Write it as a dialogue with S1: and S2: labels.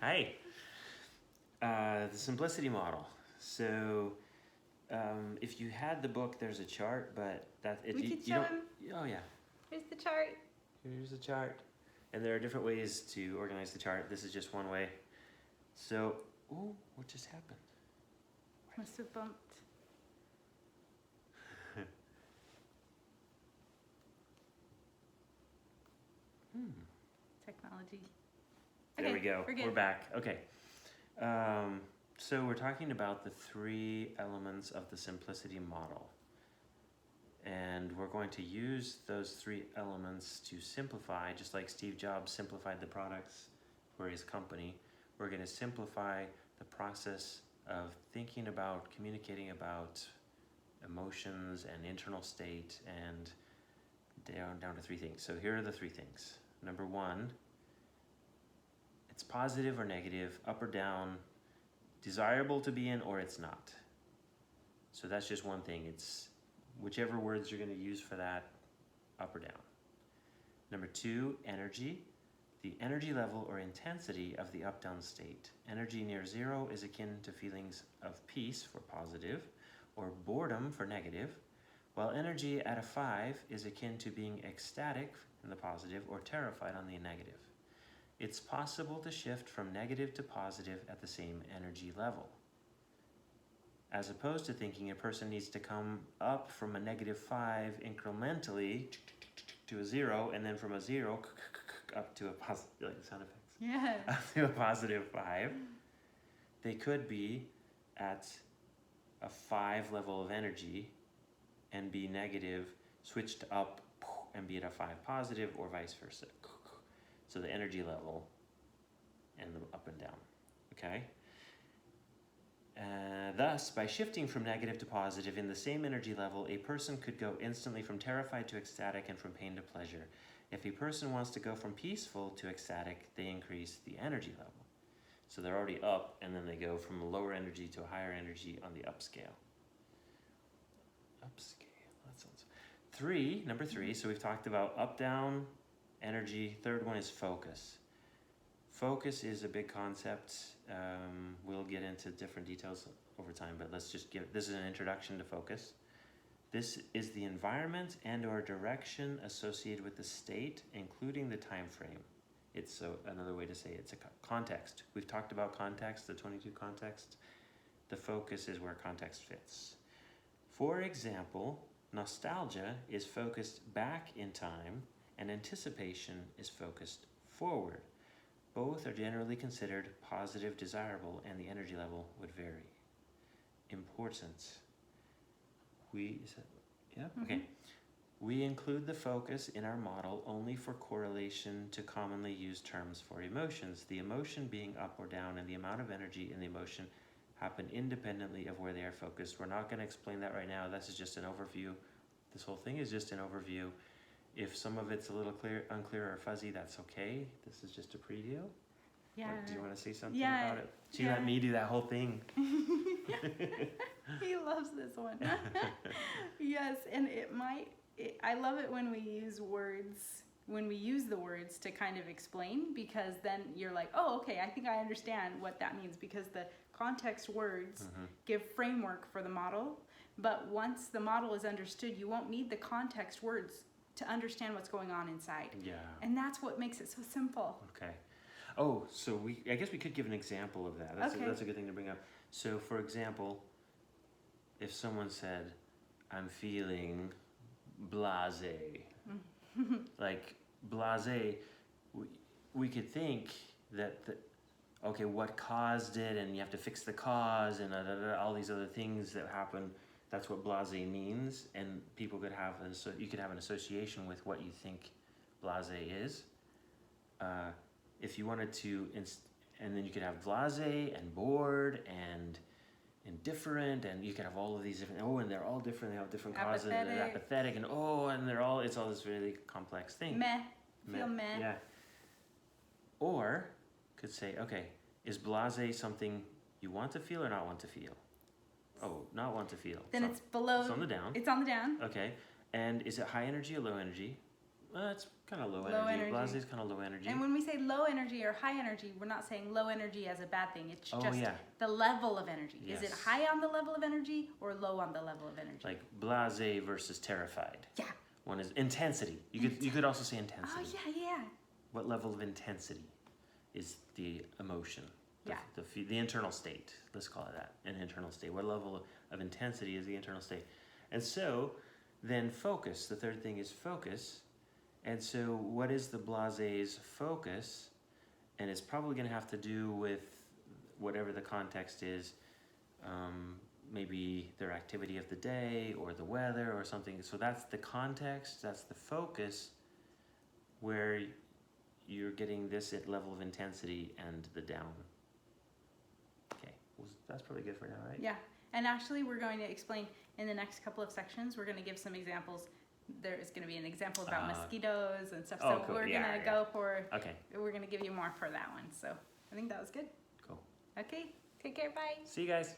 S1: Hi. The simplicity model. So, if you had the book, there's a chart, but
S2: We could
S1: you
S2: show
S1: don't.
S2: him.
S1: Oh yeah,
S2: Here's the chart.
S1: here's the chart, and there are different ways to organize the chart. This is just one way. So, oh, what just happened?
S2: Must have bumped. Technology.
S1: There we go.
S2: We're good.
S1: We're back. Okay. So we're talking about the three elements of the simplicity model. And we're going to use those three elements to simplify, just like Steve Jobs simplified the products for his company. We're going to simplify the process of thinking about, communicating about emotions and internal state, and down to three things. So here are the three things. Number one, it's positive or negative, up or down, desirable to be in, or it's not. So that's just one thing. It's whichever words you're going to use for that, up or down. Number two, energy. The energy level or intensity of the up-down state. Energy near zero is akin to feelings of peace for positive, or boredom for negative, while energy at a 5 is akin to being ecstatic in the positive or terrified on the negative. It's possible to shift from negative to positive at the same energy level, as opposed to thinking a person needs to come up from a -5 incrementally to a 0, and then from a 0 up to a positive, like sound effects.
S2: Yeah.
S1: Up to a +5. They could be at a 5 level of energy and be negative, switched up and be at a 5 positive, or vice versa. So the energy level and the up and down, okay? Thus, by shifting from negative to positive in the same energy level, a person could go instantly from terrified to ecstatic and from pain to pleasure. If a person wants to go from peaceful to ecstatic, they increase the energy level. So they're already up, and then they go from a lower energy to a higher energy on the upscale. Upscale, that sounds... Number three, so we've talked about up, down, energy. Third one is focus. Focus is a big concept. We'll get into different details over time, but let's just this is an introduction to focus. This is the environment and or direction associated with the state, including the time frame. It's another way to say it's a context. We've talked about context, the 22 contexts. The focus is where context fits. For example, nostalgia is focused back in time, and anticipation is focused forward. Both are generally considered positive, desirable, and the energy level would vary. Important. Okay. We include the focus in our model only for correlation to commonly used terms for emotions. The emotion being up or down and the amount of energy in the emotion happen independently of where they are focused. We're not going to explain that right now. This is just an overview. This whole thing is just an overview. If some of it's a little unclear or fuzzy, that's okay. This is just a preview.
S2: Yeah.
S1: Do you want to say something about it? She let me do that whole thing.
S2: He loves this one. Yes, and I love it when we use words, when we use the words to kind of explain, because then you're like, oh, okay, I think I understand what that means, because the context words give framework for the model, but once the model is understood, you won't need the context words to understand what's going on inside.
S1: Yeah.
S2: And that's what makes it so simple.
S1: Okay. Oh, so I guess we could give an example of that. That's a good thing to bring up. So, for example, if someone said, I'm feeling blasé, like blasé, we could think that, okay, what caused it, and you have to fix the cause, and all these other things that happen. That's what blasé means, and people could have you could have an association with what you think blasé is. If you wanted to, and then you could have blasé and bored and indifferent, and you could have all of these different, and they're all different, they have different causes, and they're apathetic, and it's all this really complex thing.
S2: Meh. Feel meh.
S1: Yeah. Or could say, okay, is blasé something you want to feel or not want to feel? Oh, not want to feel.
S2: Then it's below.
S1: It's on the down.
S2: It's on the down.
S1: Okay. And is it high energy or low energy? It's kind of low
S2: Low
S1: energy.
S2: energy.
S1: Blase is kind of low energy.
S2: And when we say low energy or high energy, we're not saying low energy as a bad thing. It's
S1: Oh,
S2: just
S1: yeah.
S2: the level of energy. Is it
S1: Yes.
S2: high on the level of energy or low on the level of energy?
S1: Like blase versus terrified.
S2: Yeah.
S1: One is intensity. You could also say intensity.
S2: Oh, yeah.
S1: What level of intensity is the emotion? The internal state. Let's call it that, an internal state. What level of intensity is the internal state? And so then focus. The third thing is focus. And so what is the blase's focus? And it's probably going to have to do with whatever the context is. Maybe their activity of the day or the weather or something. So that's the context, that's the focus where you're getting this at level of intensity and the down. Okay, that's probably good for now, right?
S2: Yeah. And actually, we're going to explain in the next couple of sections, we're going to give some examples. There is going to be an example about mosquitoes and stuff. So
S1: cool.
S2: we're
S1: Yeah,
S2: going to go for,
S1: Okay,
S2: we're going to give you more for that one. So I think that was good.
S1: cool.
S2: Okay. Take care. Bye.
S1: See you guys.